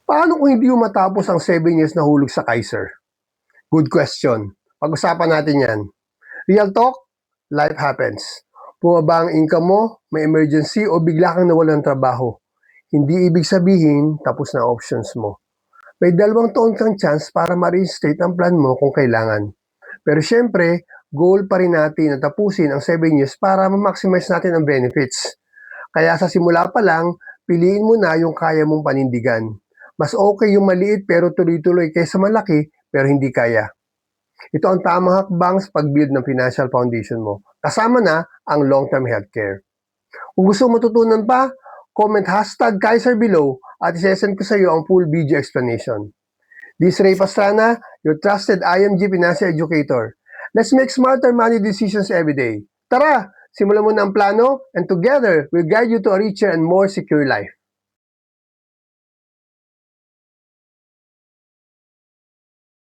Paano kung hindi mo matapos ang 7 years na hulog sa Kaiser? Good question. Pag-usapan natin yan. Real talk, life happens. Bumaba ang income mo, may emergency o bigla kang nawalan ng trabaho. Hindi ibig sabihin tapos na options mo. May 2 taon kang chance para ma-reinstate ang plan mo kung kailangan. Pero syempre, goal pa rin natin na tapusin ang 7 years para ma-maximize natin ang benefits. Kaya sa simula pa lang, piliin mo na yung kaya mong panindigan. Mas okay yung maliit pero tuloy-tuloy kaysa malaki pero hindi kaya. Ito ang tamang hakbang sa pag-build ng financial foundation mo. Kasama na ang long-term healthcare. Kung gusto mo matutunan pa, comment #Kaiser below at isesend ko sa iyo ang full video explanation. This is Ray Pastrana, your trusted IMG financial educator. Let's make smarter money decisions every day. Tara, simulan mo na ang plano and together we'll guide you to a richer and more secure life.